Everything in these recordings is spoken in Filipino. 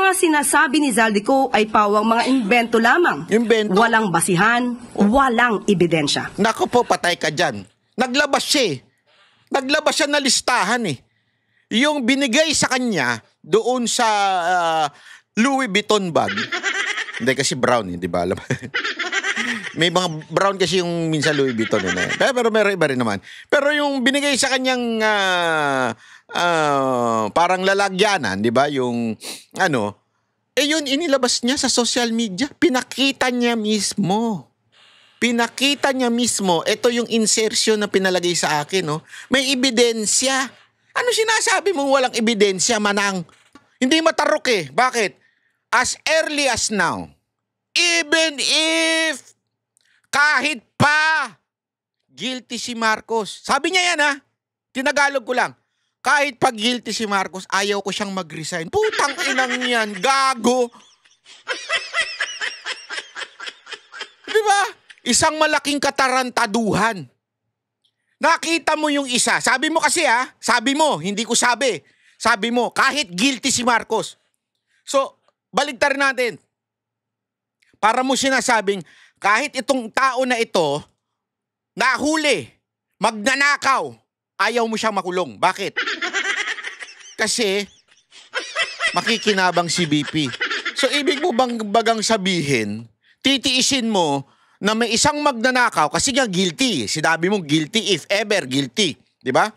mga sinasabi ni Zaldico ay pawang mga imbento lamang. Imbento? Walang basihan, walang ebidensya. Nako po, patay ka dyan. Naglabas siya eh. Naglabas siya na listahan eh. Yung binigay sa kanya doon sa Louis Vuitton bag. Hindi kasi brown eh, di ba? May mga brown kasi yung minsan Louis Vuitton. Pero meron iba rin naman. Pero yung binigay sa kanyang parang lalagyanan, di ba? Yung ano, yun inilabas niya sa social media. Pinakita niya mismo. Pinakita niya mismo. Ito yung insertion na pinalagay sa akin, no? May ebidensya. Ano sinasabi mong walang ebidensya, manang? Hindi matarok eh. Bakit? As early as now, even if kahit pa guilty si Marcos. Sabi niya yan ha. Tinagalog ko lang. Kahit pa guilty si Marcos, ayaw ko siyang mag-resign. Putang inang yan. Gago. Diba? Isang malaking katarantaduhan. Nakita mo yung isa. Sabi mo kasi ha. Sabi mo. Hindi ko sabi. Sabi mo, kahit guilty si Marcos. So, baligtarin natin. Para mo sinasabing, kahit itong tao na ito, nahuli, magnanakaw, ayaw mo siyang makulong. Bakit? Kasi, makikinabang si BP. So, ibig mo bang bagang sabihin, titiisin mo na may isang magnanakaw, kasi nga guilty. Sinabi mo guilty if ever guilty. Di ba?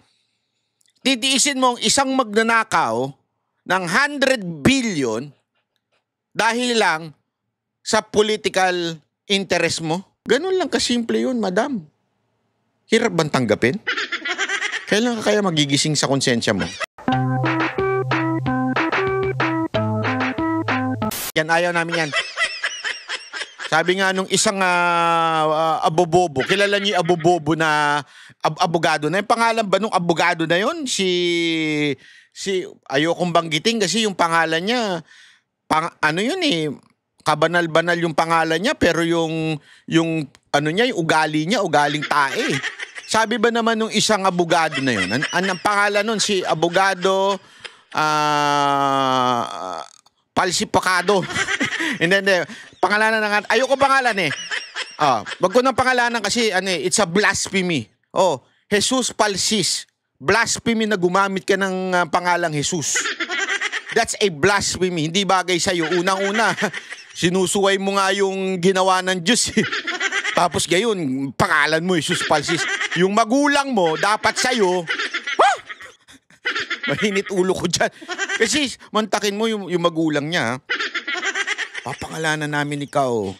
Titiisin mo ang isang magnanakaw ng 100 billion dahil lang sa political interest mo? Ganun lang kasimple yun, madam. Hirap bang tanggapin? Kailan ka kaya magigising sa konsensya mo? Yan, ayaw namin yan. Sabi nga nung isang abobobo, kilala niyo yung abobobo na abogado na. Yung pangalan ba nung abogado na yun? Si ayokong banggitin kasi yung pangalan niya, ano yun eh, kabanal-banal yung pangalan niya, pero yung ano niya, yung ugali niya, ugaling tae. Sabi ba naman nung isang abogado na yun, ang pangalan nun, si abogado Palsipakado. Hindi. Pangalanan na nga. Ayoko pangalan eh. Wag ko ng pangalanan kasi it's a blasphemy. Jesus Palsis. Blasphemy na gumamit ka ng pangalang Jesus. That's a blasphemy. Hindi bagay sa'yo. Unang-una, sinusuway mo nga yung ginawa ng Diyos. Tapos gayon, pangalan mo, Jesus Palsis. Yung magulang mo, dapat sa'yo, mahinit ulo ko dyan. Kasi mantakin mo yung magulang niya. Papangalanan namin ikaw,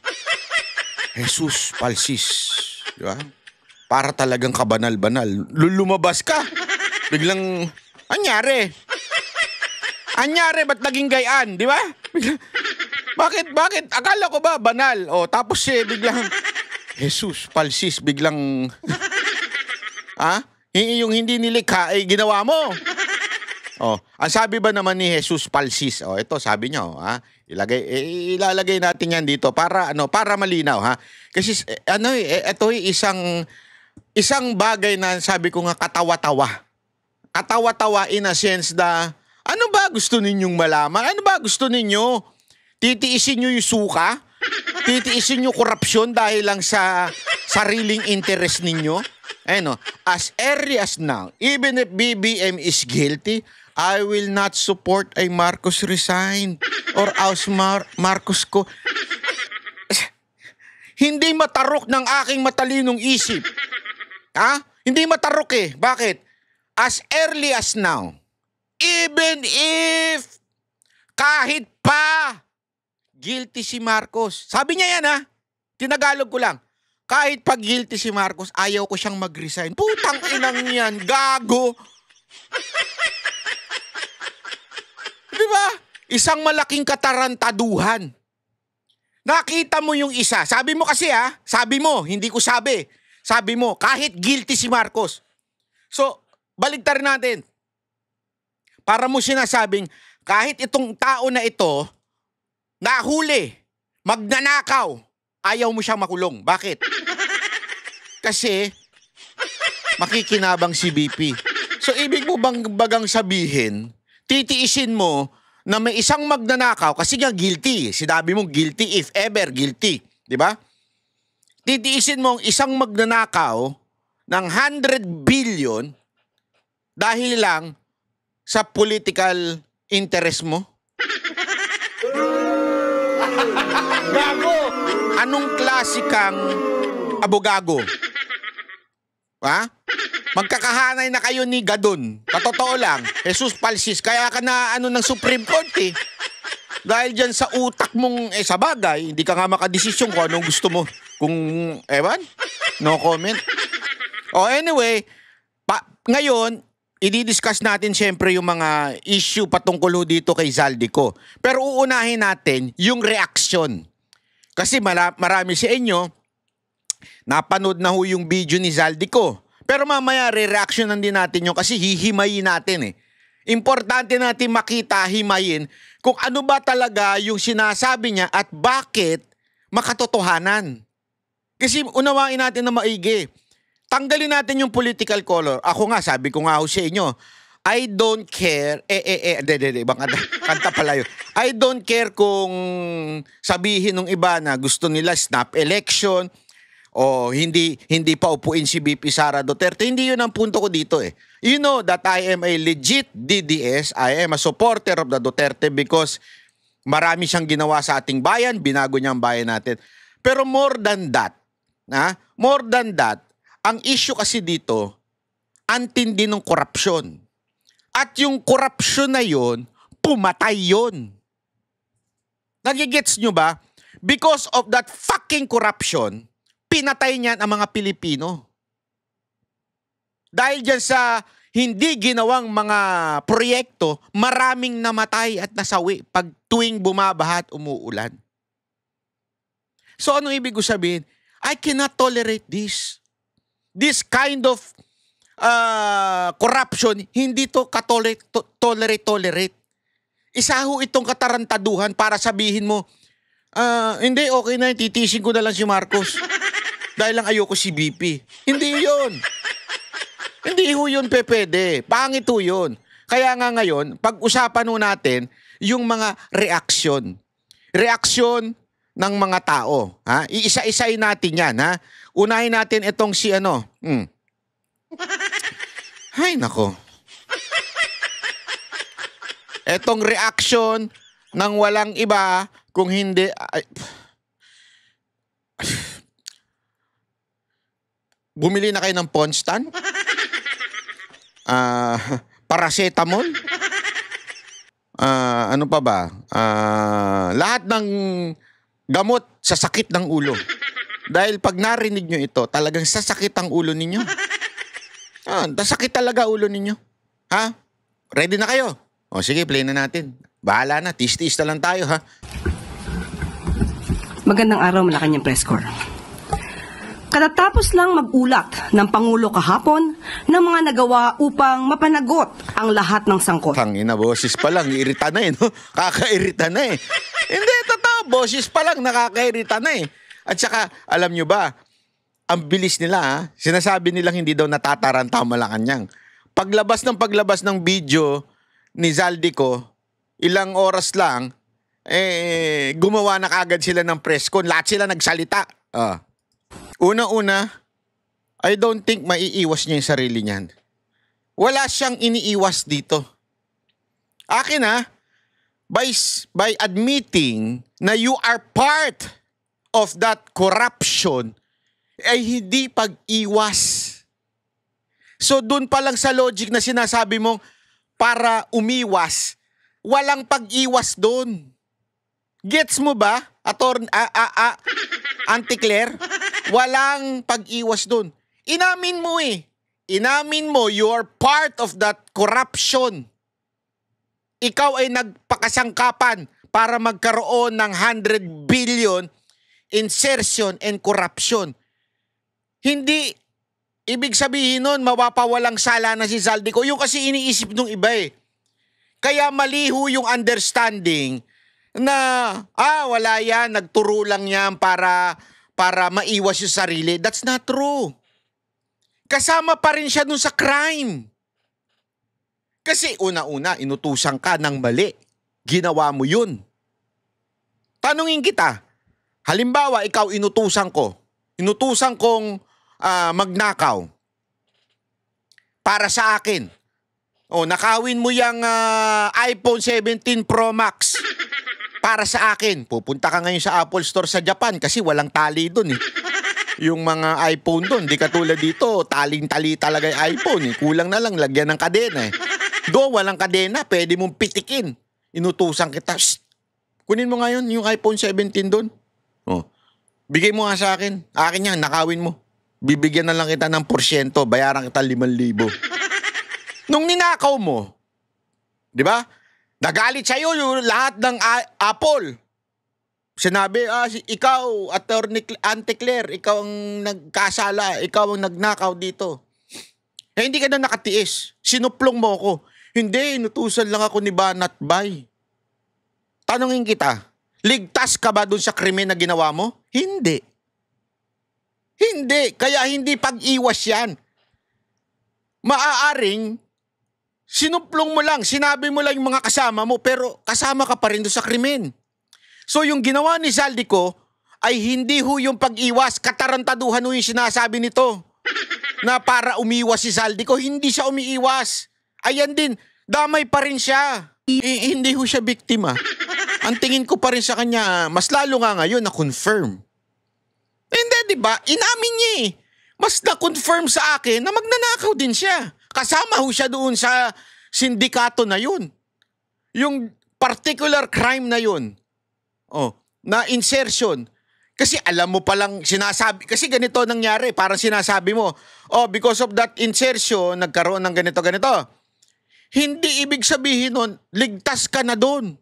Jesus Palsis. Di ba? Para talagang kabanal-banal. Lumabas ka. Biglang, anyari? Anyari, ba't naging gayaan? Di ba? Bakit? Akala ko ba banal? Tapos biglang, Jesus Palsis, biglang, yung hindi nilikha, ginawa mo. Ang sabi ba naman ni Jesus Palsis? Ito sabi niya, ilalagay natin yan dito para malinaw ha. Kasi ito isang bagay na sabi ko nga katawa-tawa. Katawa-tawa in a sense na ano ba gusto ninyong malaman? Ano ba gusto ninyo? Titiisin niyo yung suka? Titiisin niyo korupsyon dahil lang sa sariling interest ninyo? As early as now, even if BBM is guilty, I will not support ay Marcos resign or aus Marcos ko. Hindi matarok ng aking matalinong isip. Hindi matarok eh. Bakit? As early as now, even if kahit pa guilty si Marcos. Sabi niya yan Tinagalog ko lang. Kahit pa guilty si Marcos, ayaw ko siyang mag-resign. Putang inang yan. Gago. Diba? Isang malaking katarantaduhan. Nakita mo yung isa. Sabi mo kasi sabi mo, hindi ko sabi. Sabi mo, kahit guilty si Marcos. So, baligtarin natin. Para mo sinasabing, kahit itong tao na ito, nahuli, magnanakaw, ayaw mo siyang makulong. Bakit? Kasi, makikinabang si BP. So, ibig mo bang bagang sabihin, titiisin mo na may isang magnanakaw, kasi nga guilty. Sinabi mong guilty if ever guilty. Di ba? Titiisin mo ang isang magnanakaw ng 100 billion dahil lang sa political interest mo? Gago! Anong klase kang abogago? Ha? Magkakahanay na kayo ni Gadon. Patotoo lang, Jesus Palsis, kaya ka na ng Supreme Court eh. Dahil dyan sa utak mong, sa bagay, hindi ka nga makadesisyon kung anong gusto mo. Kung, ewan, no comment. Anyway, ngayon, i-discuss natin siyempre yung mga issue patungkol dito kay Zaldico. Pero uunahin natin yung reaction. Kasi marami sa inyo, napanood na ho yung video ni Zaldico. Pero mamaya re-reactionan din natin yung kasi hihimayin natin eh. Importante natin makita, himayin kung ano ba talaga yung sinasabi niya at bakit makatotohanan. Kasi unawain natin na maigi. Tanggalin natin yung political color. Ako nga, sabi ko nga ho sa inyo, I don't care, ibang kanta pala yun. I don't care kung sabihin ng iba na gusto nila snap election, o hindi pa upuin si VP Sara Duterte. Hindi yun ang punto ko dito eh. You know that I am a legit DDS. I am a supporter of the Duterte because marami siyang ginawa sa ating bayan, binago niya ang bayan natin. Pero more than that, ang issue kasi dito, antindi ng korupsyon. At yung korupsyon na yun, pumatay yun. Nagigets nyo ba? Because of that fucking corruption, pinatay niyan ang mga Pilipino. Dahil dyan sa hindi ginawang mga proyekto, maraming namatay at nasawi pag tuwing bumabaha at umuulan. So ano ibig ko sabihin? I cannot tolerate this. This kind of corruption, hindi to tolerate. Isa ho itong katarantaduhan para sabihin mo, hindi, okay na, titisin ko na lang si Marcos. Dahil lang ayoko si BP. Hindi yun. Hindi ho yun pwede. Pangit ho yun. Kaya nga ngayon, pag-usapan ho natin yung mga reaksyon. Reaksyon ng mga tao. Ha? Iisa-isay natin yan. Ha? Unahin natin itong si ano. Ay, nako. Itong reaksyon ng walang iba kung hindi... Bumili na kayo ng Ponstan? Paracetamol? Ano pa ba? Lahat ng gamot sa sakit ng ulo. Dahil pag narinig nyo ito, talagang sasakit ang ulo ninyo. Sasakit talaga ulo ninyo. Ha? Ready na kayo? O sige, play na natin. Bahala na, tis-tis na lang tayo ha. Magandang araw, Malacanang Press Corps. Katatapos lang mag-ulat ng Pangulo kahapon ng mga nagawa upang mapanagot ang lahat ng sangkot. Tangina, boses pa lang, irita na eh, no? Kakairita na eh. Hindi, totoo, boses pa lang, nakakairita na eh. At saka, alam nyo ba, ang bilis nila ha, sinasabi nilang hindi daw natataranta ang Malacanang. Paglabas ng video ni Zaldico, ilang oras lang, gumawa na kagad sila ng press con. Lahat sila nagsalita. Una-una, I don't think maiiwas niya yung sarili niyan. Wala siyang iniiwas dito. Akin by admitting na you are part of that corruption, ay hindi pag-iwas. So dun pa lang sa logic na sinasabi mong para umiwas, walang pag-iwas dun. Gets mo ba? Auntie Claire? Walang pag-iwas dun. Inamin mo eh. Inamin mo you are part of that corruption. Ikaw ay nagpakasangkapan para magkaroon ng 100 billion insertion and corruption. Hindi, ibig sabihin nun, mapapawalang sala na si Zaldico. Yung kasi iniisip nung iba eh. Kaya maliho yung understanding na, wala yan, nagturo lang yan para maiwas yung sarili. That's not true. Kasama pa rin siya dun sa crime. Kasi una-una, inutusan ka ng mali. ginawa mo yun. Tanungin kita, halimbawa ikaw inutusan kong magnakaw para sa akin. O, nakawin mo yung iPhone 17 Pro Max para sa akin. Pupunta ka ngayon sa Apple Store sa Japan kasi walang tali dun eh. Yung mga iPhone dun, di katulad dito, taling-tali talaga yung iPhone eh. Kulang na lang, lagyan ng kadena eh. Do, walang kadena, pwede mong pitikin. Inutusan kita, shh, kunin mo ngayon yung iPhone 17 dun. Oh, bigay mo nga sa akin. Akin yan, nakawin mo. Bibigyan na lang kita ng porsyento, bayaran kita 5,000. Nung ninakaw mo, di ba? Nagalit sa'yo yung lahat ng Apple. Sinabi, ikaw, Auntie Claire, ikaw ang nagkasala, ikaw ang nagnakaw dito. Eh, hindi ka na nakatiis. Sinuplong mo ako. Hindi, inutusan lang ako ni Banat Bay. Tanungin kita, ligtas ka ba dun sa krimen na ginawa mo? Hindi. Hindi. Kaya hindi pag-iwas yan. Maaaring, sinuplong mo lang, sinabi mo lang yung mga kasama mo, pero kasama ka pa rin doon sa krimen. So yung ginawa ni Zaldico ay hindi ho yung pag-iwas, katarantaduhan ho yung sinasabi nito. Na para umiwas si Zaldico, hindi siya umiiwas. Ayan din, damay pa rin siya. Hindi ho siya biktima. Ang tingin ko pa rin sa kanya, mas lalo nga ngayon na-confirm. Hindi, di ba? Inamin niya eh. Mas na-confirm sa akin na magnanakaw din siya. Kasama ho siya doon sa sindikato na yun. Yung particular crime na yun. Oh, na insertion. Kasi alam mo palang sinasabi, kasi ganito nangyari, parang sinasabi mo, oh, because of that insertion, nagkaroon ng ganito. Hindi ibig sabihin nun, ligtas ka na doon.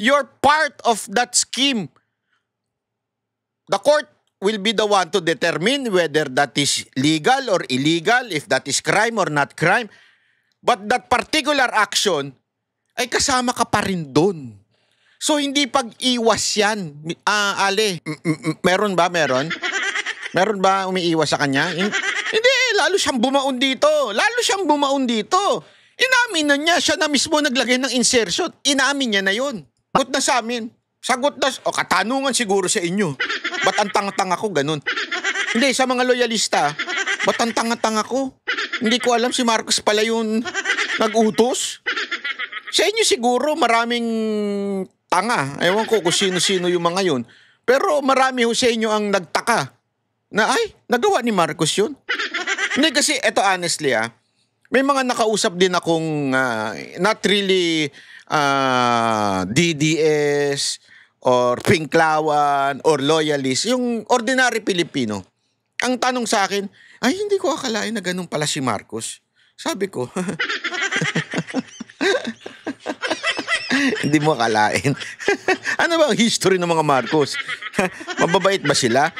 You're part of that scheme. The court will be the one to determine whether that is legal or illegal, if that is crime or not crime. But that particular action ay kasama ka pa rin doon. So hindi pag-iwas yan. Ale, meron ba? Meron ba umiiwas sa kanya? Hindi, lalo siyang bumaon dito. Inamin na niya, siya na mismo naglagay ng insertion. Inamin niya na yun. Sagot na sa amin. Katanungan siguro sa inyo. Ba't ang tanga-tanga ko, ganun? Hindi, sa mga loyalista, ba't ang tanga-tanga ko? Hindi ko alam si Marcos pala yung nag-utos. Sa inyo siguro maraming tanga. Ewan ko kung sino-sino yung mga yun. Pero marami ho sa inyo ang nagtaka na nagawa ni Marcos yun. Hindi kasi, eto honestly may mga nakausap din akong not really DDS or Pinklawan or loyalist, yung ordinary Pilipino. Ang tanong sa akin, hindi ko akalain na ganun pala si Marcos. Sabi ko, hindi mo akalain. Ano ba ang history ng mga Marcos? Mababait ba sila?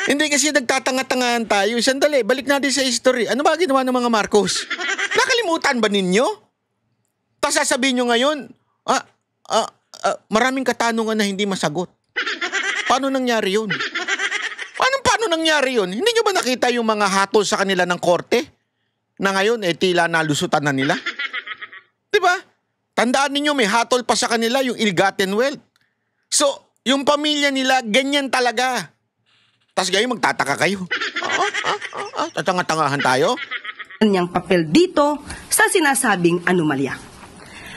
Hindi kasi nagtatanga-tangahan tayo. Sandali, balik natin sa history. Ano ba ginawa ng mga Marcos? Nakalimutan ba ninyo? Tapos sasabihin nyo ngayon, maraming katanungan na hindi masagot. Paano nangyari yun? Paano nangyari yun? Hindi nyo ba nakita yung mga hatol sa kanila ng korte? Na ngayon, tila nalusutan na nila? Diba? Tandaan ninyo, may hatol pa sa kanila yung ill-gotten wealth. So, yung pamilya nila, ganyan talaga. Tapos ngayon, magtataka kayo. Tatanga-tangahan tayo? Kanyang papel dito sa sinasabing anomalya.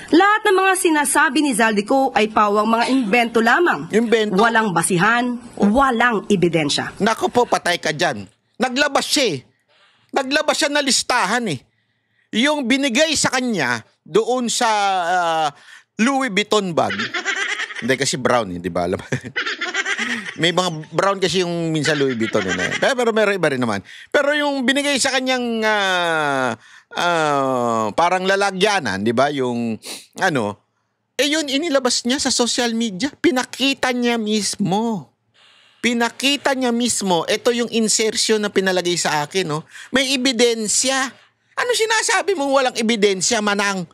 Lahat ng mga sinasabi ni Zaldico ay pawang mga imbento lamang. Imbento? Walang basihan, walang ebidensya. Nako po, patay ka dyan. Naglabas siya na listahan eh. Yung binigay sa kanya doon sa Louis Vuitton bag. Hindi kasi brown di ba? May mga brown kasi yung minsan Louis Vuitton. Pero meron iba rin naman. Pero yung binigay sa kanyang parang lalagyanan, di ba? Yung yun inilabas niya sa social media. Pinakita niya mismo. Ito yung insertion na pinalagay sa akin. No? May ebidensya. Ano sinasabi mong walang ebidensya, Manang?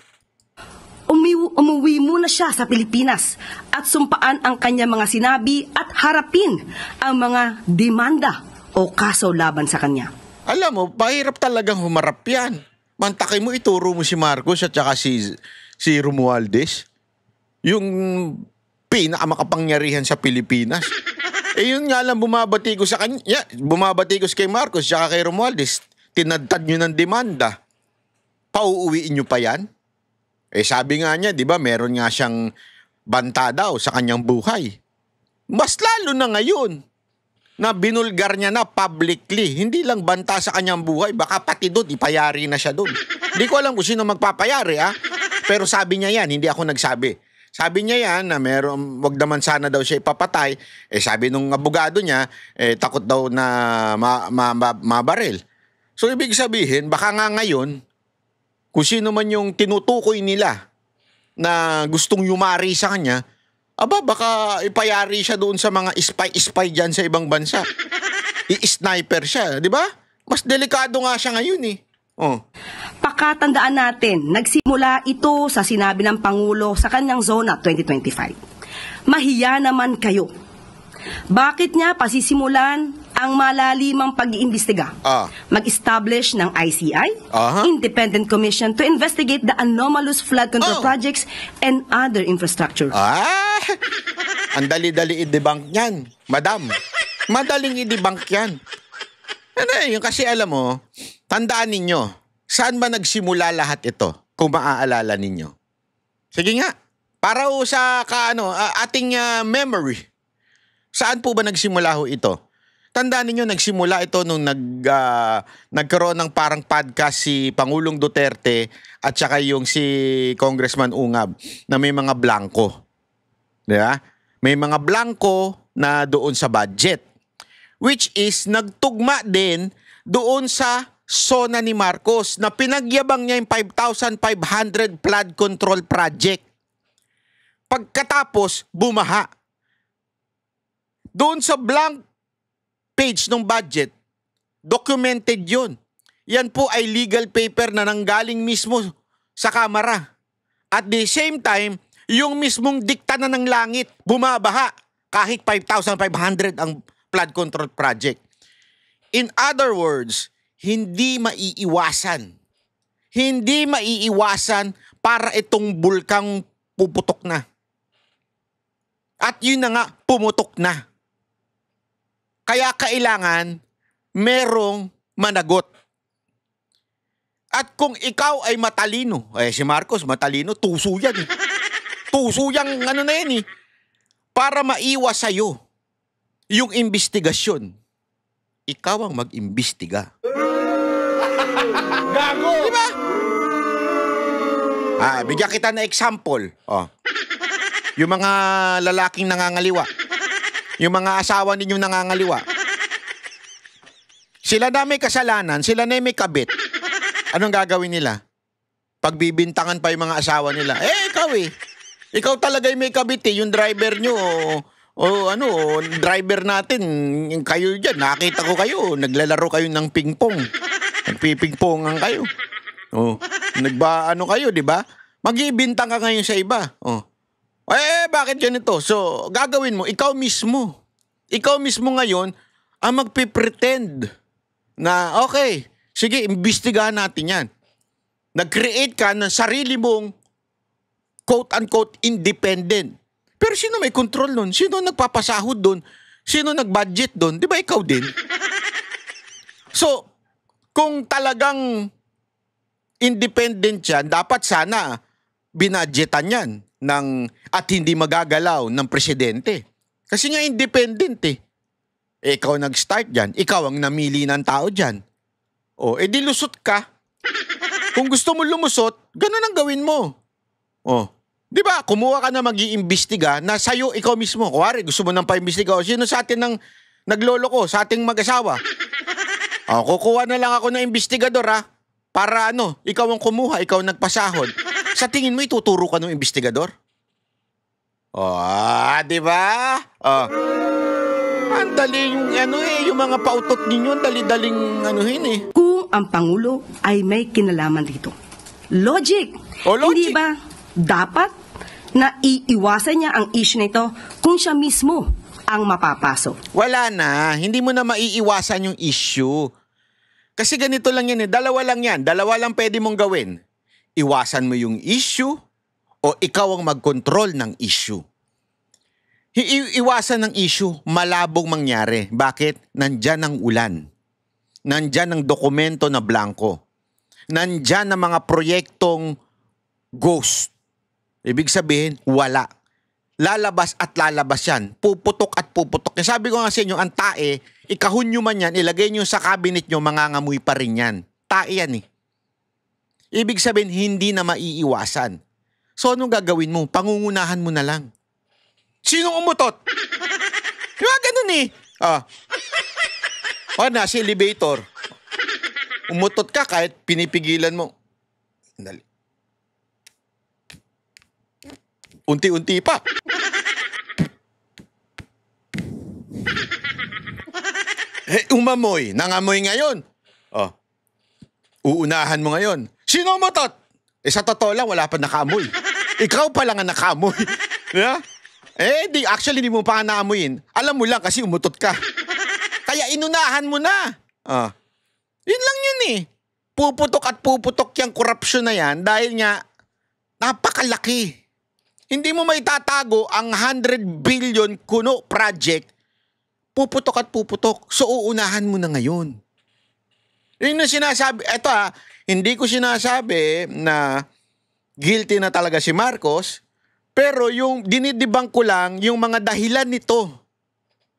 Umuwi muna siya sa Pilipinas at sumpaan ang kanyang mga sinabi at harapin ang mga demanda o kaso laban sa kanya. Alam mo, pahirap talagang humarap yan. Mantakay mo, ituro mo si Marcos at saka si Romualdez. yung pinakamakapangyarihan sa Pilipinas. Yun nga lang bumabati ko sa kanya. Bumabati ko kay Marcos tsaka kay Romualdez. Tinadtad nyo ng demanda. Pauuwiin nyo pa yan? Sabi nga niya, di ba, meron nga siyang banta daw sa kanyang buhay. Mas lalo na ngayon na binulgar niya na publicly. Hindi lang banta sa kanyang buhay, baka pati doon, ipayari na siya doon. Hindi ko alam kung sino magpapayari, ha? Pero sabi niya yan, hindi ako nagsabi. Sabi niya yan na meron, wag naman sana daw siya ipapatay. Sabi nung abogado niya, takot daw na mabaril. So ibig sabihin, baka nga ngayon, kung sino man yung tinutukoy nila na gustong yumari sa kanya, baka ipayari siya doon sa mga spy dyan sa ibang bansa. I-sniper siya, di ba? Mas delikado nga siya ngayon eh. Oh. Pakatandaan natin, nagsimula ito sa sinabi ng Pangulo sa kanyang Zona 2025. Mahiya naman kayo. Bakit niya pasisimulan ang malalimang pag-iimbestiga? Mag-establish ng ICI, Independent Commission to investigate the anomalous flood control projects and other infrastructure. Ang dali-dali i-debunk yan, madam. Madaling i-debunk yan. Yung kasi alam mo, tandaan ninyo, saan ba nagsimula lahat ito? Kung maaalala ninyo. Sige nga, para sa ating memory. Saan po ba nagsimula ho ito? Tandaan ninyo, nagsimula ito nung nagkaroon ng parang podcast si Pangulong Duterte at saka yung si Congressman Ungab na may mga blanco. Diba? May mga blanco na doon sa budget. Which is nagtugma din doon sa SONA ni Marcos na pinagyabang niya yung 5,500 flood control project. Pagkatapos, bumaha. Doon sa blank page ng budget, documented yun. Yan po ay legal paper na nanggaling mismo sa Kamara. At the same time, yung mismong dikta na ng langit, bumabaha kahit 5,500 ang flood control project. In other words, hindi maiiwasan. Hindi maiiwasan para itong bulkang puputok na. At yun na nga, pumutok na. Kaya kailangan merong managot. At kung ikaw ay matalino, si Marcos matalino, tuso yan eh. Tuso yang na yan eh. Para maiwas sa'yo yung investigasyon, ikaw ang mag-imbestiga. Gago! Diba? Bigyan kita na example. Yung mga lalaking nangangaliwa. Yung mga asawa ninyong nangangaliwa. Sila na may kasalanan, sila na may kabit. Anong gagawin nila? Pagbibintangan pa yung mga asawa nila. Ikaw eh. Ikaw talaga yung may kabit eh. Yung driver nyo driver natin, kayo dyan, nakita ko kayo, naglalaro kayo ng pingpong. Nagpipingpongan kayo. Kayo, di ba? Mag-ibintang ka ngayon sa iba. Bakit ganito? So, gagawin mo, ikaw mismo ngayon, ang magpipretend na, okay, sige, imbestigahan natin yan. Nag-create ka ng sarili mong quote-unquote independent. Pero sino may control nun? Sino nagpapasahod dun? Sino nag-budget dun? Di ba ikaw din? So, kung talagang independent yan, dapat sana binadgetan yan at hindi magagalaw ng presidente. Kasi nga independent eh. Ikaw nag-start dyan. Ikaw ang namili ng tao dyan. Di lusot ka. Kung gusto mo lumusot, ganun ang gawin mo. Di ba? Kumuha ka na mag-iimbestiga na sa'yo ikaw mismo. Kuwari, gusto mo nang pa-imbestiga. Sino sa atin nang naglolo ko, sa ating mag-asawa? Kukuha na lang ako ng investigador para ikaw ang kumuha, ikaw ang nagpasahod. Sa tingin mo, ituturo ka ng investigador? Di ba? Ang daling, yung mga pautot ninyo, dali-daling Kung ang Pangulo ay may kinalaman dito. Logic. Hindi ba dapat na iiwasan niya ang issue nito kung siya mismo ang mapapasok? Wala na. Hindi mo na maiiwasan yung issue. Kasi ganito lang yan Dalawa lang yan. Dalawa lang pwede mong gawin. Iwasan mo yung issue o ikaw ang mag-control ng issue. Iwasan ng issue, malabong mangyari. Bakit? Nandyan ang ulan. Nandyan ang dokumento na blanco. Nandyan ang mga proyektong ghost. Ibig sabihin, wala. Lalabas at lalabas yan. Puputok at puputok. Kaya sabi ko nga sa inyo, ang tae, ikahon nyo man yan, ilagay nyo sa cabinet nyo, mangangamoy pa rin yan. Tae yan eh. Ibig sabihin, hindi na maiiwasan. So, anong gagawin mo? Pangungunahan mo na lang. Sinong umutot? Diba ganun eh? Nasa elevator. Umutot ka kahit pinipigilan mo. Dali. Unti-unti pa. Umamoy. Nangamoy ngayon. Uunahan mo ngayon. Sino umutot? Sa totoo lang, wala pa nakaamoy. Ikaw pa lang ang nakaamoy. Yeah? Actually, di mo pa naamoyin. Alam mo lang kasi umutot ka. Kaya inunahan mo na. Yun lang yun eh. Puputok at puputok yung korupsyon na yan dahil nga napakalaki. Hindi mo may tatago ang 100 billion kuno project. Puputok at puputok. So uunahan mo na ngayon. Yun yung sinasabi. Eto hindi ko sinasabi na guilty na talaga si Marcos. Pero yung dinidibang ko lang yung mga dahilan nito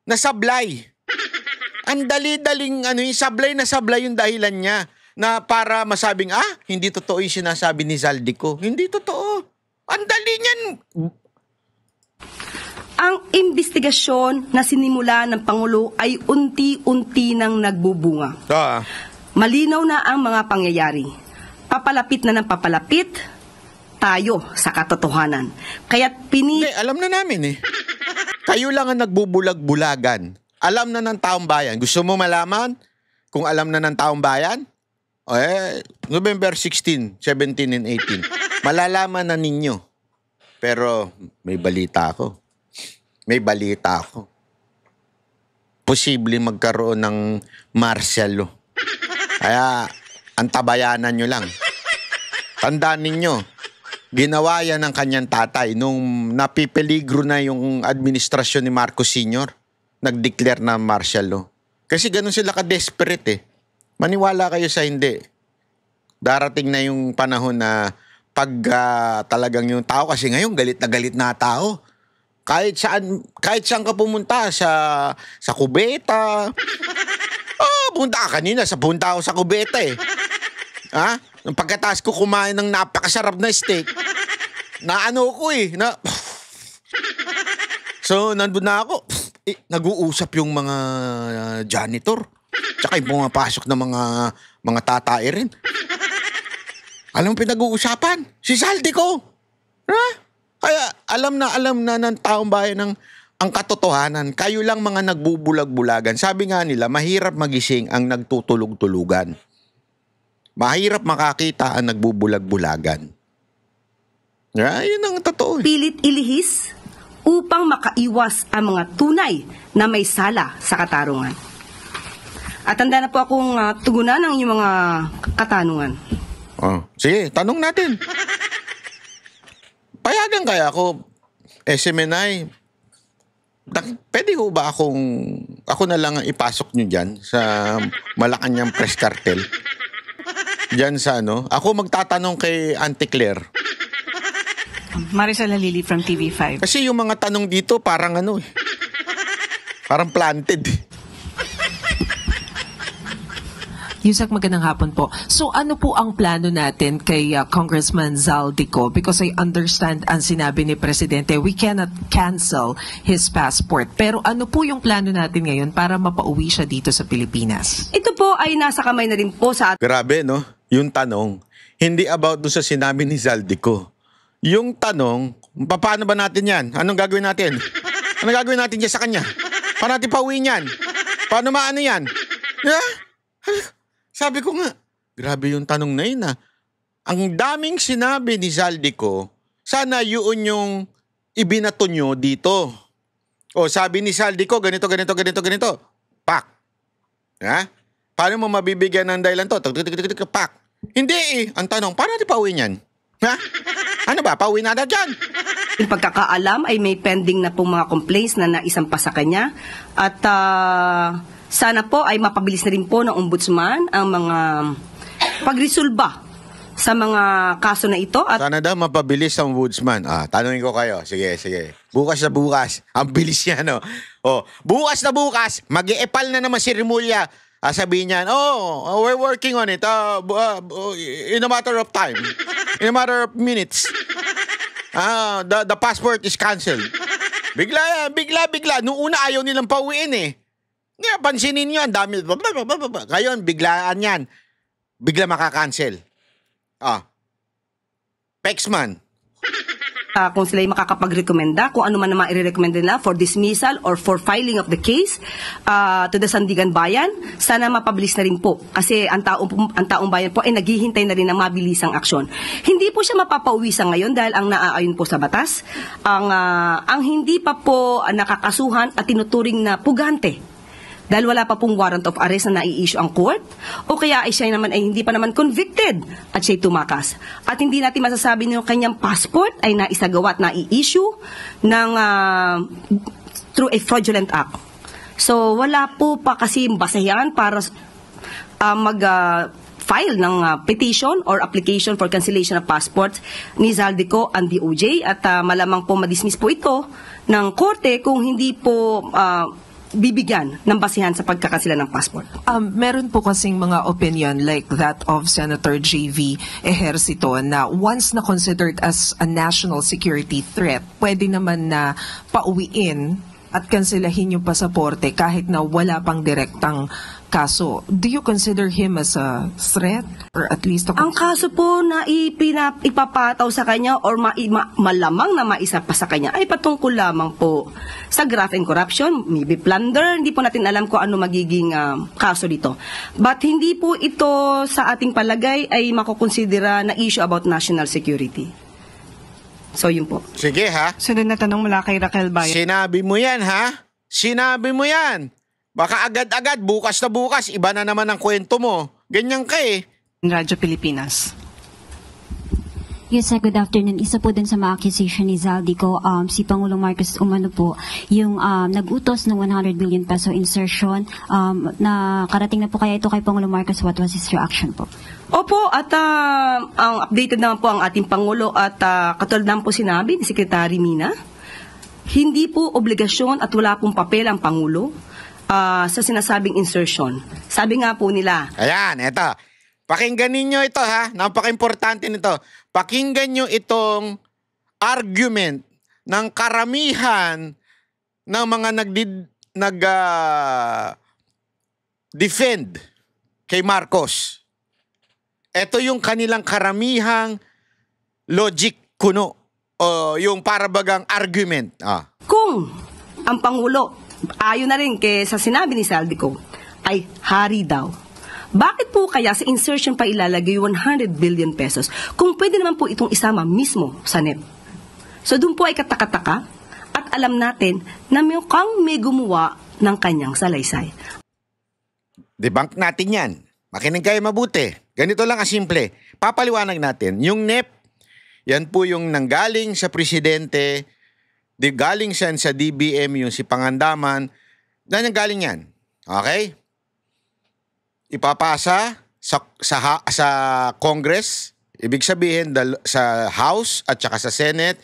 na sablay. Ang dali-daling sablay na sablay yung dahilan niya na para masabing, hindi totoo yung sinasabi ni Zaldico. Hindi totoo. Ang dali niyan. Ang investigasyon na sinimula ng Pangulo ay unti-unti nang nagbubunga. Malinaw na ang mga pangyayari. Papalapit na ng papalapit tayo sa katotohanan. Kaya't alam na namin eh. Kayo lang ang nagbubulag-bulagan. Alam na ng taong bayan. Gusto mo malaman kung alam na ng taong bayan? November 16, 17, and 18. Malalaman na ninyo. Pero may balita ako. Posible magkaroon ng martial law. Kaya antabayanan nyo lang. Tandaan ninyo, ginawa yan ng kanyang tatay nung napipeligro na yung administrasyon ni Marcos Sr. Nag-declare na martial law. Kasi ganun sila ka-desperate eh. Maniwala kayo sa hindi. Darating na yung panahon na pag talagang yung tao, kasi ngayon galit na tao. Kahit saan ka pumunta, sa kubeta. Punta ka kanina, punta ako sa kubeta eh. Nung pagkatapos ko kumain ng napakasarap na steak, So, nandun na ako. Nag-uusap yung mga janitor. Tsaka yung pumapasok na mga tatae rin. Alam mo pinag-uusapan? Si Zaldico. Kaya alam na ng taong bayan ang katotohanan. Kayo lang mga nagbubulag-bulagan. Sabi nga nila, mahirap magising ang nagtutulog-tulugan. Mahirap makakita ang nagbubulag-bulagan. Yun ang totoo. Pilit ilihis upang makaiwas ang mga tunay na may sala sa katarungan. At handa na po akong tugunan ng inyong mga katanungan. Sige, tanong natin. Payagan kaya ako, SMNI, pwede ho ba ako na lang ang ipasok nyo dyan sa Malacanang Press Cartel? Dyan sa ako magtatanong kay Auntie Claire. Maricel Halili from TV5. Kasi yung mga tanong dito parang parang planted. Yusek, magandang hapon po. So ano po ang plano natin kay Congressman Zaldico? Because I understand ang sinabi ni Presidente, we cannot cancel his passport. Pero ano po yung plano natin ngayon para mapauwi siya dito sa Pilipinas? Ito po ay nasa kamay na rin po sa Grabe, no? Yung tanong, hindi about doon sa sinabi ni Zaldico. Yung tanong, paano ba natin yan? Anong gagawin natin? Anong gagawin natin dyan sa kanya? Paano natin pauwi niyan? Paano maano yan? Sabi ko nga, grabe yung tanong na yun Ang daming sinabi ni Zaldico, sana yun yung ibinato nyo dito. Sabi ni Zaldico, ganito. Pak. Paano mo mabibigyan ng dahilan to? Pak. Hindi Ang tanong, paano natin pauwi niyan? Ano ba, pauwi na dyan? Yung pagkakaalam ay may pending na pong mga complaints na naisampa sa kanya. At sana po ay mapabilis na rin po ng ombudsman ang mga pagresolba sa mga kaso na ito. At Sana daw mapabilis ang ombudsman. Tanungin ko kayo. Sige. Bukas na bukas. Ang bilis niya, no? Bukas na bukas, mag-iepal na naman si Remulla. Sabihin niyan, we're working on it in a matter of time. In a matter of minutes. The passport is canceled. Bigla. Noong una ayaw nilang pauwiin eh. Ngayon, pansinin nyo, ang dami. Ngayon, biglaan yan. Bigla makakancel. Pexman. kung sila ay makakapag-recommenda, kung ano man naman i-recommend nila for dismissal or for filing of the case to the Sandigan Bayan, sana mapabilis na rin po. Kasi ang taong bayan po ay naghihintay na rin ng mabilisang aksyon. Hindi po siya mapapauwi sa ngayon dahil ang naaayon po sa batas, ang hindi pa po nakakasuhan at tinuturing na pugante dahil wala pa pong warrant of arrest na nai-issue ang court, o kaya ay siya naman ay hindi pa naman convicted at siya'y tumakas. At hindi natin masasabi na yung kanyang passport ay naisagawa at nai-issue ng, through a fraudulent act. So wala po pa kasi basehan para file ng petition or application for cancellation of passports ni Zaldico and DOJ at malamang po madismiss po ito ng korte kung hindi po bibigyan ng basihan sa pagkakasila ng passport. Meron po kasing mga opinion like that of Senator J.V. Ejercito na once na considered as a national security threat, pwede naman na pauwiin at kanselahin yung pasaporte kahit na wala pang direktang kaso. Do you consider him as a threat? Or at least ang kaso po na ipapataw sa kanya or malamang na maisa pa sa kanya ay patungkol lamang po sa graft and corruption, maybe plunder, hindi po natin alam kung ano magiging kaso dito. But hindi po ito sa ating palagay ay makukonsidera na issue about national security. So yun po. Sige ha. Sunod na tanong mula kay Raquel Bayan. Sinabi mo yan ha? Sinabi mo yan. Baka agad-agad, bukas na bukas, iba na naman ang kwento mo. Ganyan ka eh. Radyo Pilipinas. Yes, sir. Good afternoon. Isa po din sa mga accusation ni Zaldico, si Pangulong Marcos umano po, yung nag-utos ng 100 billion peso insertion, na karating na po kaya ito kay Pangulong Marcos. What was his reaction po? Opo, at ang updated naman po ang ating Pangulo at katulad naman po sinabi ni Secretary Mina, hindi po obligasyon at wala pong papel ang Pangulo sa sinasabing insertion. Sabi nga po nila. Ayan, eto. Pakinggan ninyo ito ha. Napaka-importante nito. Pakinggan nyo itong argument ng karamihan ng mga defend kay Marcos. Ito yung kanilang karamihang logic kuno o yung parabagang argument. Kung ang Pangulo, ayon na rin sa sinabi ni Zaldico, ay hari daw. Bakit po kaya sa insertion pa ilalagay 100 billion pesos kung pwede naman po itong isama mismo sa NEP? So doon po ay katakataka at alam natin na mukhang may gumawa ng kanyang salaysay. Debunk natin yan. Makinig kayo mabuti. Ganito lang kasimple. Papaliwanag natin. Yung NEP, yan po yung nanggaling sa presidente, galing siya sa DBM, yung si Pangandaman, na nanggaling yan. Okay? Ipapasa sa Congress, ibig sabihin sa House at saka sa Senate,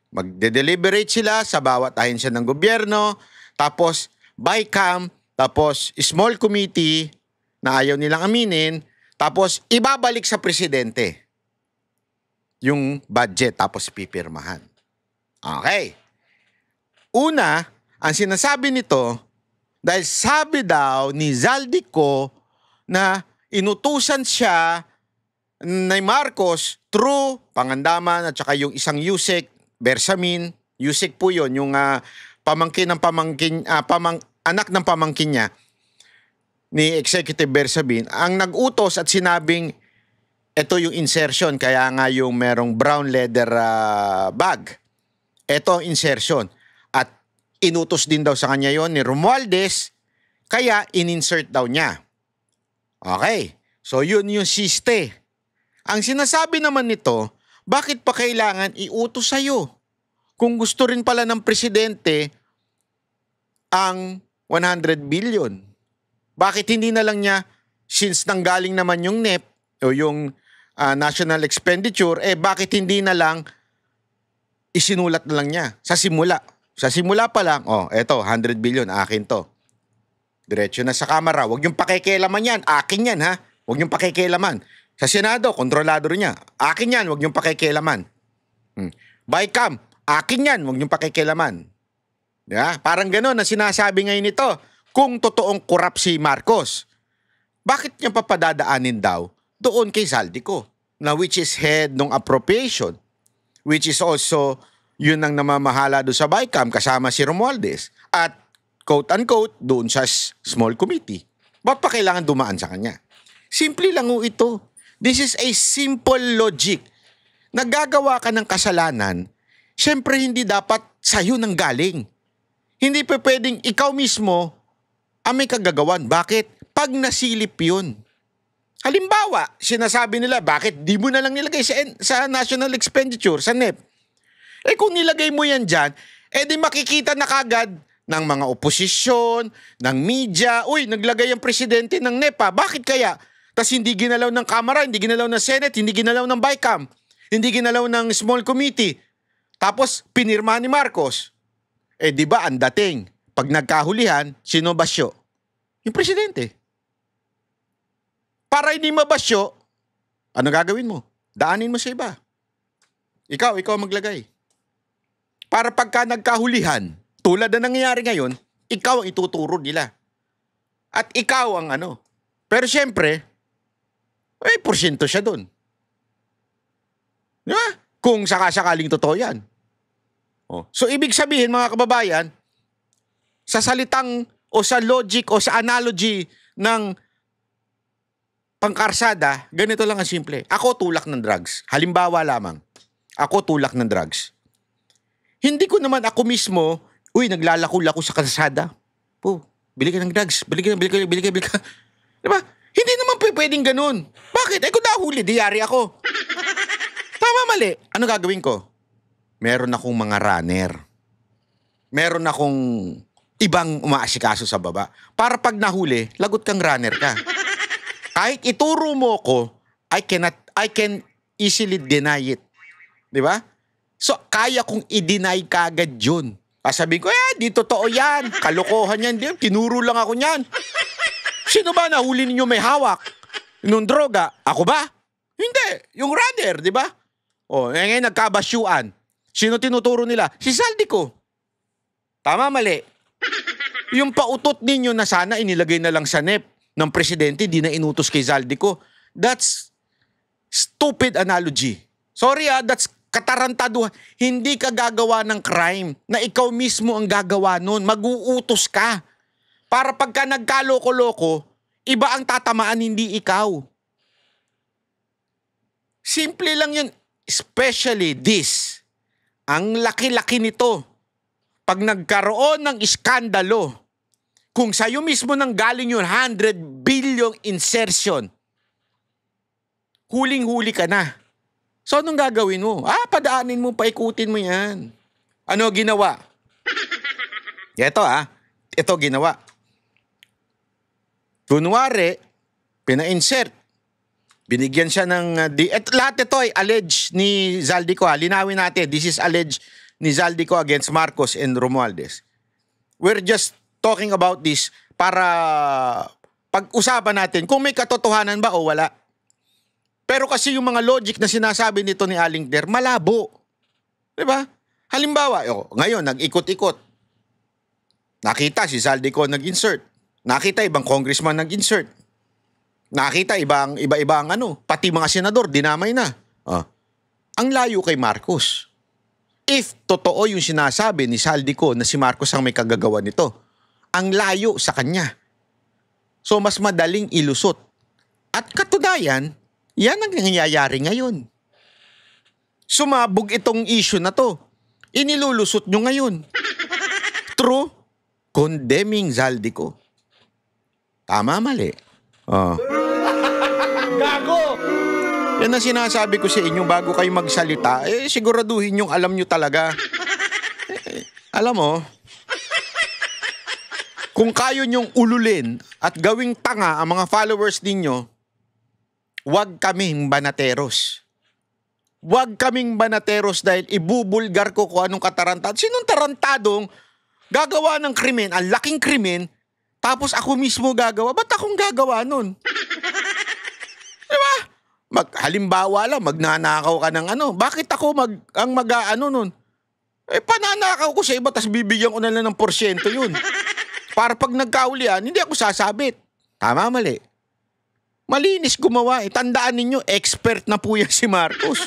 magde-deliberate sila sa bawat ahensya ng gobyerno, tapos BICAM, tapos small committee na ayaw nilang aminin, tapos ibabalik sa presidente yung budget, tapos pipirmahan. Okay. Una, ang sinasabi nito, dahil sabi daw ni Zaldico na inutusan siya ni Marcos through Pangandaman at saka yung isang Yusek, Bersamin. Yusek po yun, yung anak ng pamangkin niya ni Executive Bersamin, ang nag-utos at sinabing ito yung insertion, kaya nga yung merong brown leather bag. Ito ang insertion. At inutos din daw sa kanya yon ni Romualdez, kaya in-insert daw niya. Okay. So yun yung siste. Ang sinasabi naman nito, bakit pa kailangan iutos sa'yo? Kung gusto rin pala ng presidente ang 100 billion. Bakit hindi na lang niya, since nanggaling naman yung NEP o yung national expenditure, bakit hindi na lang isinulat na lang niya sa simula? Sa simula pa lang, eto, 100 billion, akin to. Diretso na sa Kamara. Huwag yung pakikialaman yan. Akin yan, ha? Huwag yung pakikialaman. Sa Senado, kontrolado rin niya. Akin yan, huwag yung pakikialaman. BICAM, akin yan, huwag yung pakikialaman. Diba? Parang gano'n na sinasabi ngayon ito. Kung totoong korap si Marcos, bakit niya papadadaanin daw doon kay Zaldico? Na which is head ng appropriation, which is also yun ang namamahala doon sa BICAM kasama si Romualdez. At quote-unquote, doon sa small committee. Ba't pa kailangan dumaan sa kanya? Simple lang ito. This is a simple logic. Nagagawa ka ng kasalanan, syempre hindi dapat sa'yo nang galing. Hindi pa pwedeng ikaw mismo ang may kagagawan. Bakit? Pag nasilip yun. Halimbawa, sinasabi nila, bakit di mo na lang nilagay sa national expenditure, sa NEP? Kung nilagay mo yan dyan, di makikita na kagad ng mga oposisyon, ng media, naglagay ang presidente ng NEPA. Bakit kaya? Tas hindi ginalaw ng Kamara, hindi ginalaw ng Senate, hindi ginalaw ng BICAM, hindi ginalaw ng small committee. Tapos pinirma ni Marcos. Di ba ang dating, pag nagkahulihan, sino basyo? Yung presidente. Para hindi mabasyo, ano gagawin mo? Daanin mo sa iba. Ikaw maglagay. Para pagka nagkahulihan, tulad na nangyayari ngayon, ikaw ang ituturo nila. At ikaw ang ano. Pero syempre, porsyento siya doon. Diba? Kung sakasakaling totoo yan. So ibig sabihin mga kababayan, sa salitang o sa logic o sa analogy ng pangkarsada, ganito lang ang simple. Ako tulak ng drugs. Halimbawa lamang. Ako tulak ng drugs. Hindi ko naman ako mismo, naglalako-lako sa kalsada. Bili ka ng drugs. Bili ka. Diba? Hindi naman pwedeng ganun. Bakit? Kung nahuli, diyari ako. Tama, mali. Ano gagawin ko? Meron akong mga runner. Meron akong ibang umaasikaso sa baba. Para pag nahuli, lagot kang runner ka. Kahit ituro mo ko, I can easily deny it. Di ba? So, kaya kong i-deny kagad yun. Sabihin ko, di totoo yan. Kalokohan yan. Tinuro lang ako niyan. Sino ba nahuli ninyo may hawak? Nung droga? Ako ba? Hindi. Yung runner, di ba? Ngayon nagkabasyuan. Sino tinuturo nila? Si Zaldico. Tama, mali. Yung pautot ninyo na sana inilagay na lang sa NEP ng presidente, di na inutos kay Zaldico. That's stupid analogy. Sorry that's katarantaduhan. Hindi ka gagawa ng crime na ikaw mismo ang gagawa nun. Mag-uutos ka. Para pagka nagkaloko-loko, iba ang tatamaan, hindi ikaw. Simple lang yun. Especially this. Ang laki-laki nito. Pag nagkaroon ng iskandalo, kung sa'yo mismo nang galing yun, 100 billion insertion, huling-huli ka na. So, anong gagawin mo? Padaanin mo, paikutin mo yan. Ano ginawa? Ito ginawa. Kunwari, pina-insert. Binigyan siya ng... lahat ito ay alleged ni Zaldico. Linawin natin, this is alleged ni Zaldico against Marcos and Romualdez. We're just talking about this para pag-usapan natin kung may katotohanan ba o wala. Pero kasi yung mga logic na sinasabi nito ni Aling Der, malabo. Diba? Halimbawa, ngayon, nag-ikot-ikot. Nakita si Zaldico nag-insert. Nakita ibang congressman nag-insert. Nakita iba-ibang pati mga senador, dinamay na. Ang layo kay Marcos. If totoo yung sinasabi ni Zaldico na si Marcos ang may kagagawa nito, ang layo sa kanya. So mas madaling ilusot. At katunayan, yan ang nangyayari ngayon. Sumabog itong issue na to. Inilulusot nyo ngayon. True, condemning Zaldico. Tama, mali. Gago! Yan ang sinasabi ko sa inyo bago kayo magsalita. Siguraduhin yung alam nyo talaga. Alam mo, kung kayo nyong ululin at gawing tanga ang mga followers ninyo, huwag kaming banateros. Huwag kaming banateros dahil ibubulgar ko kung anong katarantado. Sinong tarantadong gagawa ng krimen, ang laking krimen, tapos ako mismo gagawa? Ba't akong gagawa nun? Diba? Halimbawa lang, magnanakaw ka ng ano. Bakit ako mag-ano nun? Pananakaw ko sa iba, tapos bibigyan ko na lang ng porsyento yun. Para pag nagkaulian, hindi ako sasabit. Tama, mali. Malinis gumawa. Tandaan ninyo, expert na po yan si Marcos.